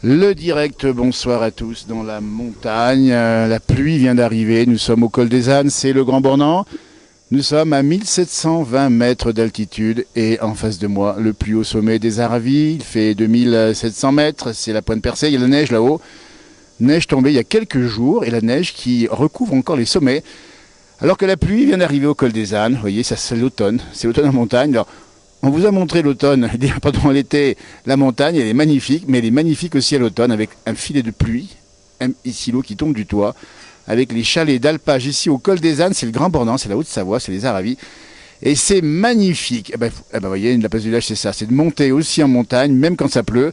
Le direct, bonsoir à tous dans la montagne. La pluie vient d'arriver. Nous sommes au col des Ânes, c'est le Grand Bornand. Nous sommes à 1720 mètres d'altitude et en face de moi, le plus haut sommet des Aravis. Il fait 2700 mètres, c'est la Pointe Percée, il y a la neige là-haut. Neige tombée il y a quelques jours et la neige qui recouvre encore les sommets. Alors que la pluie vient d'arriver au col des Ânes. Vous voyez, ça c'est l'automne en montagne. Alors, on vous a montré l'automne, pendant l'été, la montagne, elle est magnifique, mais elle est magnifique aussi à l'automne avec un filet de pluie, ici l'eau qui tombe du toit, avec les chalets d'alpage ici au col des Ânes, c'est le Grand Bornand, c'est la Haute-Savoie, c'est les Aravis, et c'est magnifique. Vous voyez, la place du village, c'est ça, c'est de monter aussi en montagne, même quand ça pleut,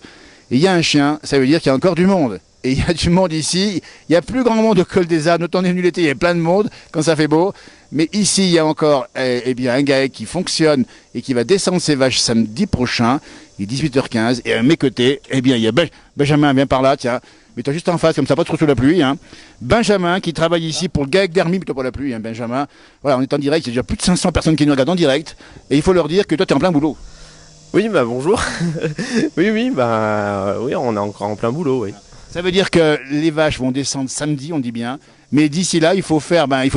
et il y a un chien, ça veut dire qu'il y a encore du monde. Et il y a du monde ici, il y a plus grand monde au col des Ânes, autant est venu l'été, il y a plein de monde quand ça fait beau. Mais ici, il y a encore un gars qui fonctionne et qui va descendre ses vaches samedi prochain, il est 18h15, et à mes côtés, il y a Benjamin, viens par là, tiens, mets-toi juste en face, comme ça, pas trop sous la pluie. Hein. Benjamin, qui travaille ici pour le GAEC d'Hermie, plutôt pour la pluie, hein, Benjamin. Voilà, on est en direct, il y a déjà plus de 500 personnes qui nous regardent en direct, et il faut leur dire que toi, tu es en plein boulot. Oui, bah bonjour. Oui, on est encore en plein boulot, oui. Ça veut dire que les vaches vont descendre samedi, on dit bien. Mais d'ici là, il faut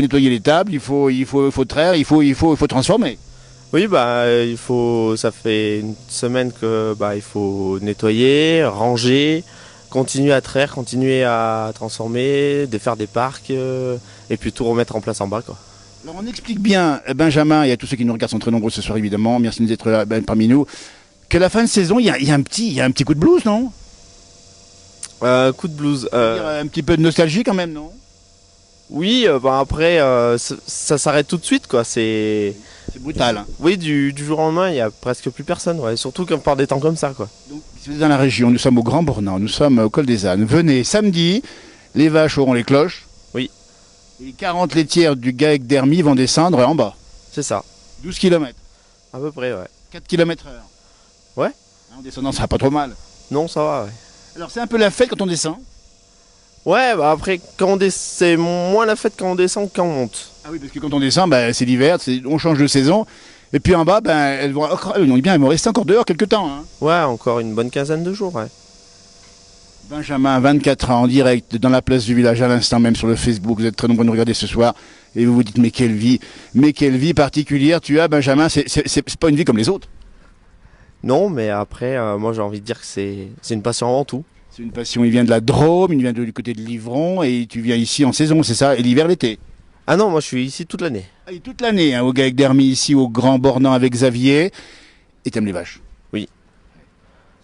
nettoyer les tables, il faut traire, il faut transformer. Oui, ça fait une semaine que il faut nettoyer, ranger, continuer à traire, continuer à transformer, défaire des parcs, et puis tout remettre en place en bas, quoi. Alors on explique bien, Benjamin, et à tous ceux qui nous regardent sont très nombreux ce soir évidemment, merci d'être là parmi nous, que la fin de saison, il y a un petit coup de blues, non? Coup de blues. Un petit peu de nostalgie quand même, non? Oui, après, ça s'arrête tout de suite, quoi. C'est brutal. Hein. Oui, du jour au lendemain, il n'y a presque plus personne, ouais. Surtout par des temps comme ça, quoi. Donc, si vous êtes dans la région, nous sommes au Grand Bornand, nous sommes au col des Ânes. Venez samedi, les vaches auront les cloches. Oui. Et les 40 laitières du GAEC d'Hermie vont descendre en bas. C'est ça. 12 km. À peu près, ouais. 4 km/h. Ouais. En descendant, ça va pas trop mal. Non, ça va, ouais. Alors c'est un peu la fête quand on descend. Ouais, après, c'est moins la fête quand on descend que quand on monte. Ah oui, parce que quand on descend, c'est l'hiver, on change de saison. Et puis en bas, elles vont rester encore dehors quelques temps. Hein. Ouais, encore une bonne quinzaine de jours, ouais. Benjamin, 24 ans, en direct, dans la place du village, à l'instant même sur le Facebook. Vous êtes très nombreux à nous regarder ce soir. Et vous vous dites, mais quelle vie particulière tu as, Benjamin. C'est pas une vie comme les autres. Non, mais après, moi j'ai envie de dire que c'est une passion avant tout. C'est une passion, il vient de la Drôme, il vient du côté de Livron, et tu viens ici en saison, c'est ça? Et l'hiver, l'été? Ah non, moi je suis ici toute l'année. Ah, et toute l'année, hein, au GAEC d'Hermie, ici au Grand Bornand avec Xavier. Et t'aimes les vaches? Oui.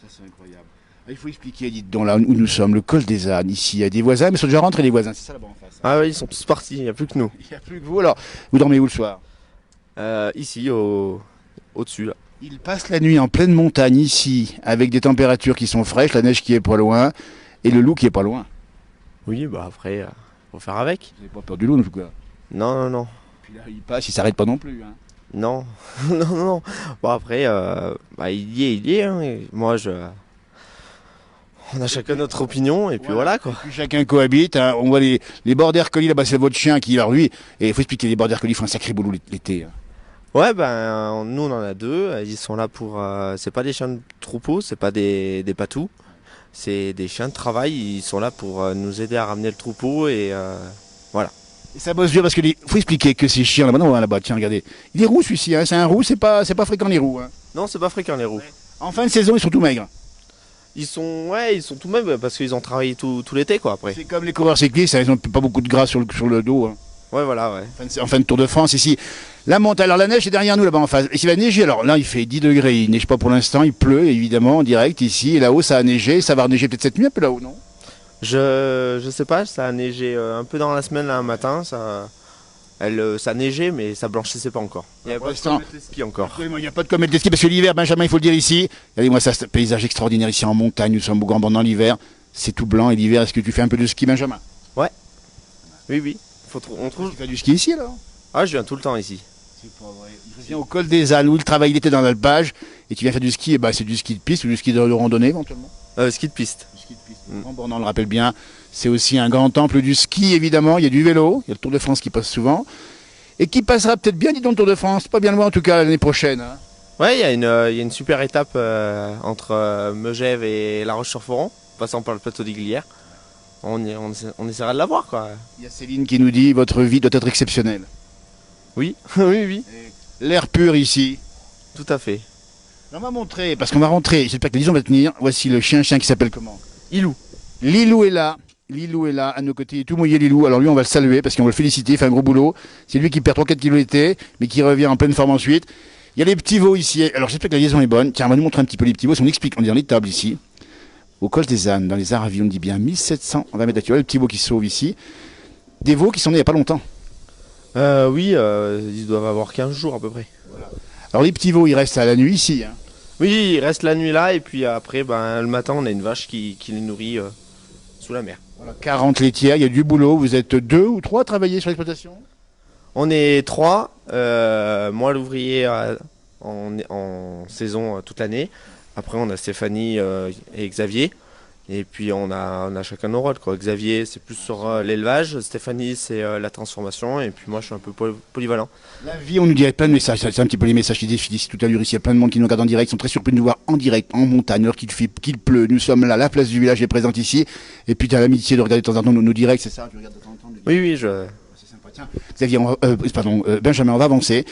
Ça c'est incroyable. Il faut expliquer, dites donc, là où nous sommes, le col des Ânes, ici, il y a des voisins, mais ils sont déjà rentrés les voisins, c'est ça là-bas en face. Hein. Ah oui, ils sont tous partis, il n'y a plus que nous. Il n'y a plus que vous, alors, vous dormez où le soir? Ici, au-dessus, là. Il passe la nuit en pleine montagne ici, avec des températures qui sont fraîches, la neige qui est pas loin, et le loup qui est pas loin. Oui, après, faut faire avec. Vous n'avez pas peur du loup en tout cas? Non, non, non. Puis là, il passe, il s'arrête pas non plus. Hein. Non, non, non. Bon, après, il y est. Hein. Et moi, on a chacun notre opinion, et puis voilà, quoi. Et puis chacun cohabite, hein. On voit les border collies, là-bas c'est votre chien qui, alors lui, et il faut expliquer, les border collies font un sacré boulot l'été. Hein. Ouais, nous on en a deux, ils sont là pour... c'est pas des chiens de troupeau, c'est pas des patous, c'est des chiens de travail, ils sont là pour nous aider à ramener le troupeau et voilà. Et ça bosse dur parce qu'il faut expliquer que ces chiens là-bas, tiens regardez, il est roux celui-ci, hein. C'est un roux, c'est pas fréquent les roux. Hein. Non, c'est pas fréquent les roux. Ouais. En fin de saison, ils sont tout maigres. Ils sont tout maigres parce qu'ils ont travaillé tout l'été quoi après. C'est comme les coureurs cyclistes, hein, ils ont pas beaucoup de gras sur le dos. Hein. Ouais, voilà, ouais. En fin de Tour de France, ici, la montagne, alors la neige est derrière nous, là-bas en face. Et il va neiger, alors là, il fait 10 degrés, il neige pas pour l'instant, il pleut, évidemment, en direct, ici, et là-haut, ça a neigé, ça va neiger peut-être cette nuit, un peu là-haut, non? Je sais pas, ça a neigé un peu dans la semaine, là, un matin, ça a neigé, mais ça blanchissait pas encore. Il n'y avait pas de comète de ski encore. Absolument, il n'y a pas de comète de ski, parce que l'hiver, Benjamin, il faut le dire ici, regardez-moi ça, c'est un paysage extraordinaire ici en montagne, nous sommes au Grand Bornand l'hiver, c'est tout blanc, et l'hiver, est-ce que tu fais un peu de ski, Benjamin? Ouais, oui. On trouve... Tu fais du ski ici, alors? Ah, je viens tout le temps ici. C'est pas vrai. Il vient au col des Ânes où il travaille l'été dans l'alpage et tu viens faire du ski, et c'est du ski de piste ou du ski de randonnée éventuellement. Ski de piste. Du ski de piste. Grand Bornand, on le rappelle bien, c'est aussi un grand temple du ski évidemment. Il y a du vélo, il y a le Tour de France qui passe souvent et qui passera peut-être bien, dis donc, le Tour de France, pas bien loin en tout cas l'année prochaine. Hein. Ouais, il y a une super étape entre Megève et La Roche-sur-Foron, passant par le plateau d'Iglières. On essaiera de la voir, quoi. Il y a Céline qui nous dit votre vie doit être exceptionnelle. Oui, oui, oui, L'air pur ici. tout à fait. On va montrer, parce qu'on va rentrer, j'espère que les gens vont tenir. Voici le chien qui s'appelle comment? Ilou. Lilou est là. Lilou est là, à nos côtés, il est tout mouillé Lilou. Alors lui, on va le saluer parce qu'on va le féliciter, il fait un gros boulot. C'est lui qui perd 3-4 kilos l'été, mais qui revient en pleine forme ensuite. Il y a les petits veaux ici. Alors j'espère que la liaison est bonne. Tiens, on va nous montrer un petit peu les petits veaux. Si on explique, on est dans les tables ici. Au col des ânes, dans les Aravis, on dit bien 1720 mètres d'altitude. Les petits veaux qui se sauvent ici. Des veaux qui sont nés il n'y a pas longtemps. Oui, ils doivent avoir 15 jours à peu près. Alors les petits veaux, ils restent à la nuit ici. Hein. Oui, ils restent la nuit là, et puis après, ben, le matin, on a une vache qui les nourrit sous la mer. Voilà, 40 laitières, il y a du boulot. Vous êtes 2 ou 3 à travailler sur l'exploitation? On est 3, moi l'ouvrier en saison toute l'année. Après, on a Stéphanie et Xavier. Et puis, on a chacun nos rôles, quoi. Xavier, c'est plus sur l'élevage. Stéphanie, c'est la transformation. Et puis, moi, je suis un peu polyvalent. La vie, on nous dirait plein de messages. C'est un petit peu les messages qui défilent ici tout à l'heure. Ici, il y a plein de monde qui nous regarde en direct. Ils sont très surpris de nous voir en direct, en montagne, alors qu'il pleut. Nous sommes là, la place du village est présente ici. Et puis, tu as l'amitié de regarder de temps en temps nos directs, c'est ça? Tu regardes de temps en temps. Oui, oui, C'est sympa. Tiens, Xavier, Benjamin, on va avancer.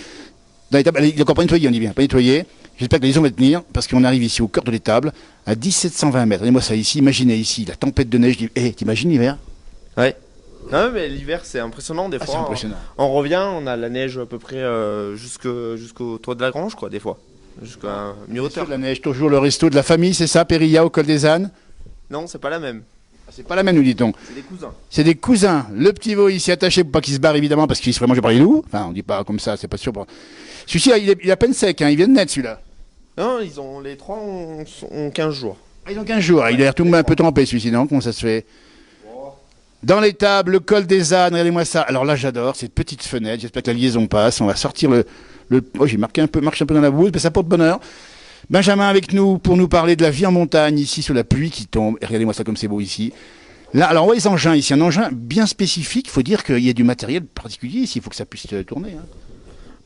Dans l'étable, il est encore pas nettoyé, on dit bien, pas nettoyé. J'espère que les gens vont tenir, parce qu'on arrive ici au cœur de l'étable, à 1720 mètres. Regardez-moi ça ici, imaginez ici, la tempête de neige. T'imagines l'hiver? Ouais. Non, mais l'hiver, c'est impressionnant. Des C'est fois, impressionnant. on revient, on a la neige à peu près jusqu'au toit de la grange, quoi, des fois. Jusqu'à mi-hauteur. De la neige, toujours le resto de la famille, c'est ça, Périlla, au col des ânes? Non, c'est pas la même. C'est pas la même, nous dit-on. C'est des cousins. C'est des cousins. Le petit veau ici attaché pour pas qu'il se barre, évidemment, parce qu'il se ferait manger par les loups. Enfin, on dit pas comme ça, c'est pas sûr. Celui-ci, il est à peine sec, hein, il vient de naître, celui-là. Non, les trois ont 15 jours. Ah, ils ont 15 jours, il a l'air tout un peu trempé, celui-ci, non? Comment ça se fait? Dans l'étable, le col des ânes, regardez-moi ça. Alors là, j'adore, cette petite fenêtre, j'espère que la liaison passe. On va sortir Oh, j'ai marqué marche un peu dans la bouse, mais ça porte bonheur. Benjamin avec nous pour nous parler de la vie en montagne, ici, sur la pluie qui tombe. Et regardez-moi ça comme c'est beau ici. Là, alors on voit les engins ici, un engin bien spécifique. Il faut dire qu'il y a du matériel particulier ici, il faut que ça puisse tourner. Hein.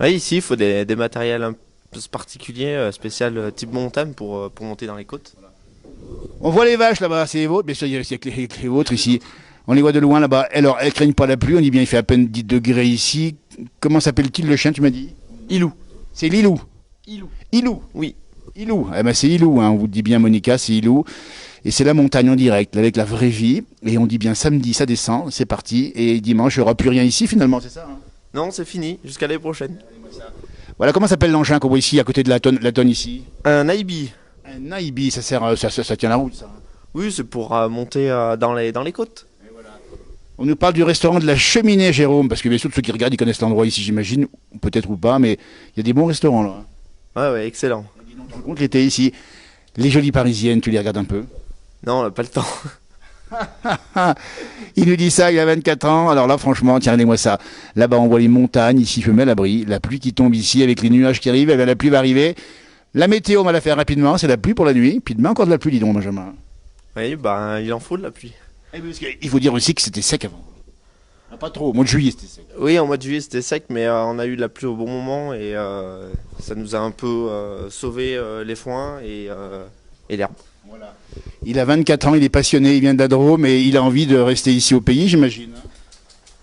Ouais, ici, il faut des matériels un peu particuliers, spécial type montagne pour monter dans les côtes. On voit les vaches là-bas, c'est les vôtres, bien sûr, il y a les vôtres ici. On les voit de loin là-bas. Alors, elles craignent pas la pluie, on dit bien, il fait à peine 10 degrés ici. Comment s'appelle-t-il le chien, tu m'as dit? Ilou. C'est Lilou. Ilou. Ilou. Oui. Ilou. Eh ben c'est Ilou, hein. On vous dit bien Monica, c'est Ilou. Et c'est la montagne en direct, avec la vraie vie. Et on dit bien samedi, ça descend, c'est parti. Et dimanche, il n'y aura plus rien ici finalement, c'est ça hein? Non, c'est fini, jusqu'à l'année prochaine. Voilà, comment s'appelle l'engin qu'on voit ici, à côté de la tonne ici? Un Aibi. Un Aibi, ça sert, ça tient la route, ça. Oui, c'est pour monter dans les côtes. On nous parle du restaurant de la Cheminée, Jérôme, parce que bien sûr, tous ceux qui regardent, ils connaissent l'endroit ici, j'imagine, peut-être ou pas, mais il y a des bons restaurants là. Ouais, excellent. Tu rencontres l'été ici, les jolies parisiennes, tu les regardes un peu? Non, on n'a pas le temps. Il nous dit ça, il a 24 ans. Alors là, franchement, tiens, regardez-moi ça. Là-bas, on voit les montagnes. Ici, je me mets à l'abri. La pluie qui tombe ici avec les nuages qui arrivent. Eh bien, la pluie va arriver. La météo, on va la faire rapidement. C'est la pluie pour la nuit. Puis demain, encore de la pluie, dis donc, Benjamin. Oui, ben, il en faut de la pluie. Il faut dire aussi que c'était sec avant. Ah, pas trop. Au mois de juillet, c'était sec. Oui, en mois de juillet, c'était sec, mais on a eu de la pluie au bon moment et ça nous a un peu sauvé les foins et l'herbe. Voilà. Il a 24 ans, il est passionné, il vient d'Adro, mais il a envie de rester ici au pays, j'imagine.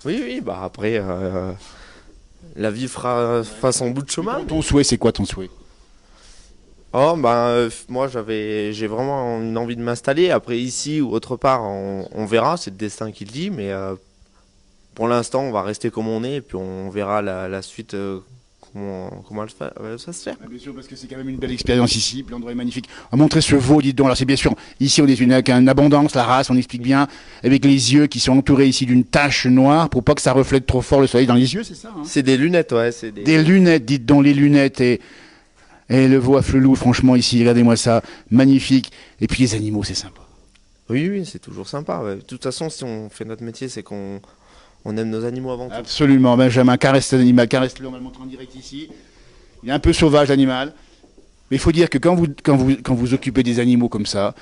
Oui, bah après, la vie fera son bout de chemin. Ton souhait, c'est quoi ton souhait? Oh, ben, moi, j'ai vraiment une envie de m'installer. Après, ici ou autre part, on verra, c'est le destin qui le dit, mais pour l'instant, on va rester comme on est et puis on verra la suite. Comment ça se fait. Bien sûr, parce que c'est quand même une belle expérience ici, puis l'endroit est magnifique. On va montrer ce veau, dites donc. Alors c'est bien sûr, ici on est avec une abondance, la race, on explique bien, avec les yeux qui sont entourés ici d'une tache noire pour pas que ça reflète trop fort le soleil dans les yeux, c'est ça hein? C'est des lunettes, ouais. Des lunettes, dites donc, les lunettes et le veau à flelou, franchement ici, regardez-moi ça, magnifique. Et puis les animaux, c'est sympa. Oui, c'est toujours sympa. Ouais. De toute façon, si on fait notre métier, c'est qu'on aime nos animaux avant tout. Absolument, Benjamin, caresse l'animal, caresse-le, on va le montrer en direct ici. Il est un peu sauvage l'animal, mais il faut dire que quand vous occupez des animaux comme ça,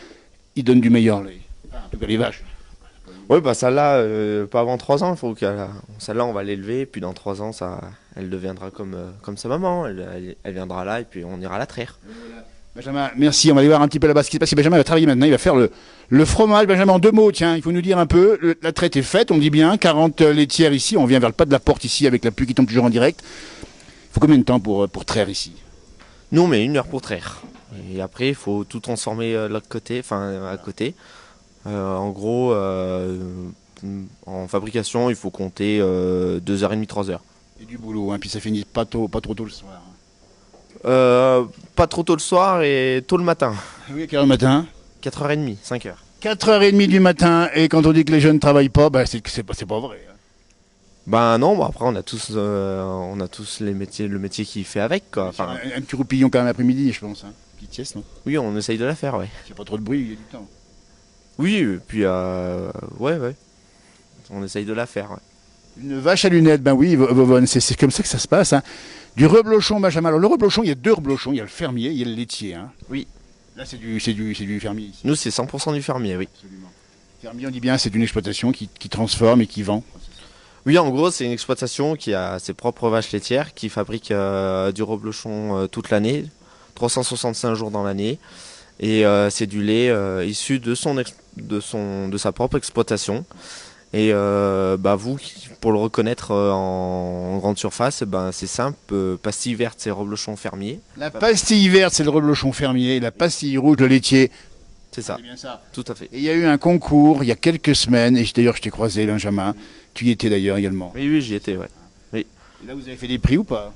ils donnent du meilleur lait. En tout cas les vaches. Ouais, bah celle-là, pas avant 3 ans, il faut celle-là, on va l'élever, puis dans 3 ans, elle deviendra comme sa maman, elle viendra là, et puis on ira la traire. Benjamin, merci. On va aller voir un petit peu là-bas ce qui se passe. Benjamin va travailler maintenant. Il va faire le fromage. Benjamin, en 2 mots, tiens, il faut nous dire un peu. La traite est faite, on dit bien. 40 laitières ici. On vient vers le pas de la porte ici avec la pluie qui tombe toujours en direct. Il faut combien de temps pour traire ici? Nous, on met 1 heure pour traire. Et après, il faut tout transformer de l'autre côté, enfin à côté. En gros, en fabrication, il faut compter 2h30, 3 heures. Et du boulot, hein. Puis ça finit pas trop tôt le soir. Pas trop tôt le soir et tôt le matin. Oui, à quelle heure le matin? 4h30, 5h. 4h30 du matin. Et quand on dit que les jeunes ne travaillent pas, bah, c'est pas vrai. Ben non, après on a tous le métier qui fait avec quoi. Enfin, Un petit roupillon quand même après-midi, je pense. Hein. Petite sieste, non? oui, on essaye de la faire, ouais. Il n'y a pas trop de bruit, il y a du temps. Oui, et puis ouais, on essaye de la faire. Ouais. Une vache à lunettes, ben oui, Vovonne, c'est comme ça que ça se passe. Hein. Du reblochon, Benjamin. Alors le reblochon, il y a 2 reblochons, il y a le fermier, il y a le laitier. Hein. Oui. Là, c'est du fermier ici. Nous, c'est 100% du fermier, oui. Absolument. Fermier, on dit bien, c'est une exploitation qui transforme et qui vend. Oui, en gros, c'est une exploitation qui a ses propres vaches laitières, qui fabrique du reblochon toute l'année, 365 jours dans l'année. Et c'est du lait issu de sa propre exploitation. Et vous, pour le reconnaître en grande surface, c'est simple, pastille verte, c'est reblochon fermier. La pastille verte, c'est le reblochon fermier, et la pastille rouge, le laitier. C'est ça. C'est bien ça. Tout à fait. Et il y a eu un concours il y a quelques semaines, et d'ailleurs je t'ai croisé, Benjamin. Tu y étais d'ailleurs également. Oui, j'y étais, ouais. Oui. Et là, vous avez fait des prix ou pas?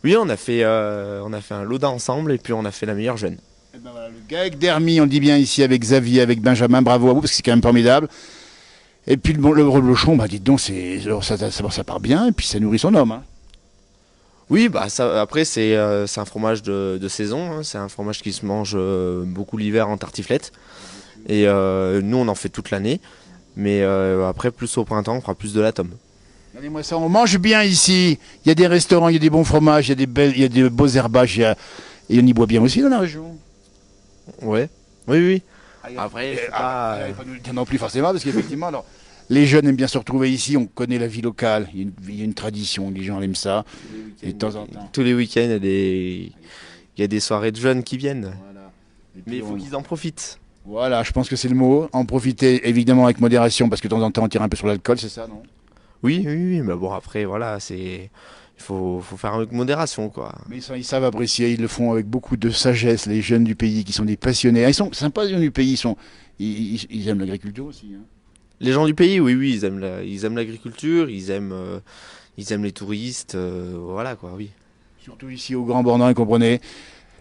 Oui, on a fait un lot ensemble, et puis on a fait la meilleure jeune. Et ben voilà, le GAEC d'Hermie, on dit bien ici avec Xavier, avec Benjamin, bravo à vous, parce que c'est quand même formidable. Et puis le reblochon, dites donc, ça part bien, et puis ça nourrit son homme. Hein. Oui, après c'est un fromage de saison, hein, c'est un fromage qui se mange beaucoup l'hiver en tartiflette. Et nous on en fait toute l'année, mais après plus au printemps on fera plus de la tome. Regardez-moi ça, on mange bien ici, il y a des restaurants, il y a des bons fromages, il y a des beaux herbages, et on y boit bien aussi dans la région. Ouais, oui. Après, pas nous le dire non plus forcément, parce qu'effectivement, alors, les jeunes aiment bien se retrouver ici, on connaît la vie locale, il y a une tradition, les gens aiment ça, et de temps en temps. Tous les week-ends, il y a des soirées de jeunes qui viennent, Voilà. mais il faut qu'ils en profitent. Voilà, je pense que c'est le mot, en profiter évidemment avec modération, parce que de temps en temps on tire un peu sur l'alcool, c'est ça, non? Oui, mais bon après, voilà, il faut faire avec modération, quoi. Mais ils savent apprécier, ils le font avec beaucoup de sagesse, les jeunes du pays qui sont des passionnés. Ah, ils sont sympas, les jeunes du pays, ils aiment l'agriculture aussi. Hein. Les gens du pays, oui, ils aiment l'agriculture, ils aiment les touristes, voilà quoi, oui. Surtout ici au Grand Bornand, comprenez.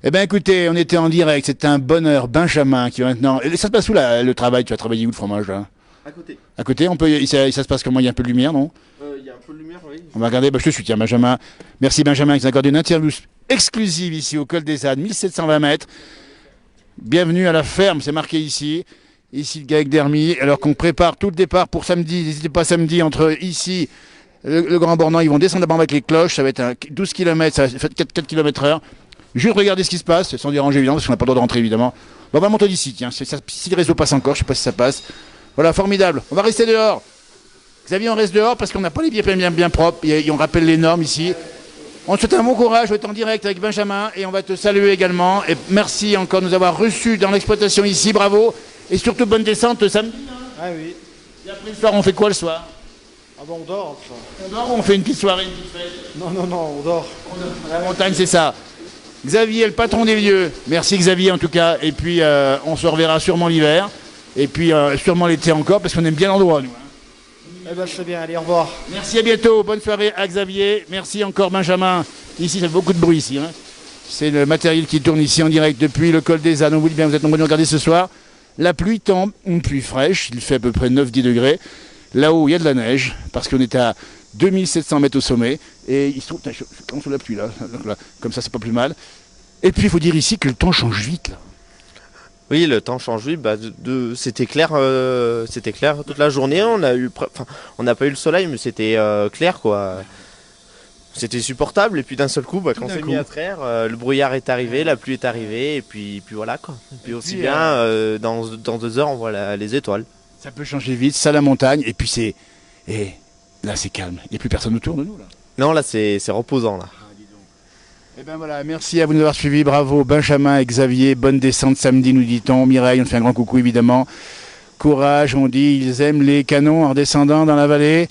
Eh bien écoutez, on était en direct, c'était un bonheur. Benjamin qui maintenant... Et ça se passe où là, le travail? Tu as travaillé où le fromage là? À côté. À côté, ça se passe comment? Il y a un peu de lumière, non? Il y a un peu de lumière, oui. On va regarder, je te soutiens Benjamin. Merci Benjamin qui nous a accordé une interview exclusive ici au col des Ânes, 1720 mètres. Bienvenue à la ferme, c'est marqué ici. Ici le GAEC d'Hermie, alors qu'on prépare tout le départ pour samedi. N'hésitez pas samedi entre ici, le Grand Bornand, ils vont descendre d'abord avec les cloches, ça va être 12 km, ça va faire 4 km heure. Juste regarder ce qui se passe, sans déranger évidemment, parce qu'on n'a pas le droit de rentrer évidemment. Bon, on va monter d'ici, tiens, si le réseau passe encore, je ne sais pas si ça passe. Voilà, formidable, on va rester dehors. Xavier, on reste dehors parce qu'on n'a pas les pieds bien propres, et on rappelle les normes ici. On te souhaite un bon courage, on va être en direct avec Benjamin et on va te saluer également. Et merci encore de nous avoir reçus dans l'exploitation ici, bravo. Et surtout bonne descente samedi. Ah oui. Et après le soir, on fait quoi le soir? Ah bon, on dort. Ça. On dort ou on fait une petite soirée, une petite fête? Non, on dort. La montagne, c'est ça. Xavier, le patron des lieux. Merci Xavier en tout cas. Et puis on se reverra sûrement l'hiver. Et puis sûrement l'été encore parce qu'on aime bien l'endroit nous. Hein. Eh ben c'est bien, allez, au revoir. Merci, à bientôt. Bonne soirée à Xavier. Merci encore Benjamin. Ici, ça fait beaucoup de bruit ici. Hein. C'est le matériel qui tourne ici en direct depuis le col des Ânes. On vous dit bien, vous êtes nombreux de nous regarder ce soir. La pluie tombe, une pluie fraîche. Il fait à peu près 9-10 degrés. Là-haut, il y a de la neige parce qu'on est à 2700 mètres au sommet. Et il se trouve, je commence sous la pluie là. Comme ça, c'est pas plus mal. Et puis, il faut dire ici que le temps change vite là. Oui, le temps change vite. C'était clair toute la journée. On n'a pas eu le soleil, mais c'était clair quoi. C'était supportable. Et puis d'un seul coup, quand on s'est mis à traire, le brouillard est arrivé, la pluie est arrivée, et puis voilà quoi. Et puis aussi bien, dans 2 heures, on voit les étoiles. Ça peut changer vite, ça la montagne, et puis c'est... Et là c'est calme, il n'y a plus personne autour de nous là. Non, là c'est reposant là. Et ben voilà, merci à vous de nous avoir suivis, bravo Benjamin et Xavier, bonne descente samedi nous dit-on, Mireille, on te fait un grand coucou évidemment. Courage, on dit, ils aiment les canons en redescendant dans la vallée.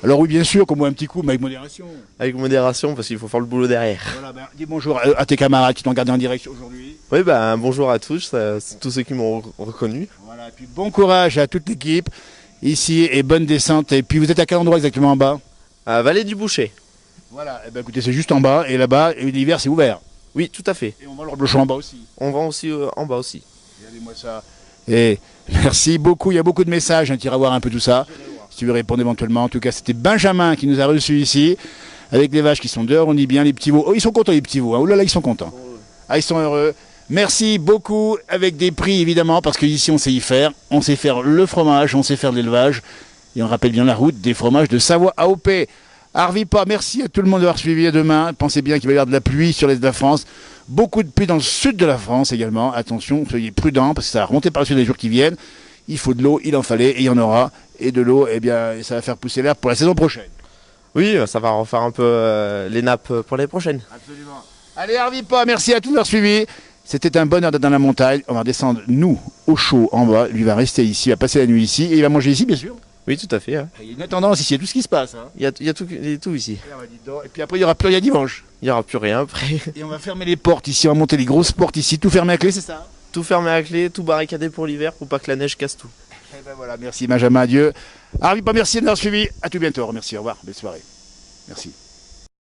Alors oui bien sûr qu'on boit un petit coup, mais avec modération. Avec modération parce qu'il faut faire le boulot derrière. Voilà, ben, dis bonjour à tes camarades qui t'ont gardé en direct aujourd'hui. Oui, bah, bonjour à tous, tous ceux qui m'ont reconnu. Voilà, et puis bon courage à toute l'équipe ici et bonne descente. Et puis vous êtes à quel endroit exactement en bas? À Vallée du Boucher. Voilà, et ben écoutez, c'est juste en bas, et là-bas, l'hiver c'est ouvert. Oui, tout à fait. Et on va le reblochon en bas aussi. On vend aussi en bas aussi. Regardez-moi ça. Et merci beaucoup, il y a beaucoup de messages, tu iras voir un peu tout ça, si tu veux répondre éventuellement. En tout cas, c'était Benjamin qui nous a reçus ici, avec les vaches qui sont dehors, on dit bien, les petits veaux. Oh, ils sont contents les petits veaux, hein. Oh là là, ils sont contents. Ah, ils sont heureux. Merci beaucoup, avec des prix évidemment, parce qu'ici on sait y faire. On sait faire le fromage, on sait faire de l'élevage, et on rappelle bien la route des fromages de Savoie AOP. Arvipa, merci à tout le monde d'avoir suivi. À demain. Pensez bien qu'il va y avoir de la pluie sur l'est de la France. Beaucoup de pluie dans le sud de la France également. Attention, soyez prudents parce que ça va remonter par le sud les jours qui viennent. Il faut de l'eau, il en fallait et il y en aura. Et de l'eau, eh bien, ça va faire pousser l'herbe pour la saison prochaine. Oui, ça va refaire un peu les nappes pour les prochaines. Absolument. Allez, Arvipa, merci à tous d'avoir suivi. C'était un bonheur d'être dans la montagne. On va descendre, nous, au chaud en bas. Lui va rester ici, il va passer la nuit ici et il va manger ici, bien sûr. Oui, tout à fait. Hein. Il y a une tendance ici, il y a tout ce qui se passe. Hein. Il y a tout ici. Et puis après, il n'y aura plus rien dimanche. Il n'y aura plus rien après. Et on va fermer les portes ici, on va monter les grosses portes ici, tout fermé à clé, c'est ça? Tout fermé à clé, tout barricadé pour l'hiver pour pas que la neige casse tout. Et ben voilà, merci Benjamin, adieu. Arvipa, merci de nous avoir suivis. À tout bientôt, merci, au revoir, belle soirée. Merci.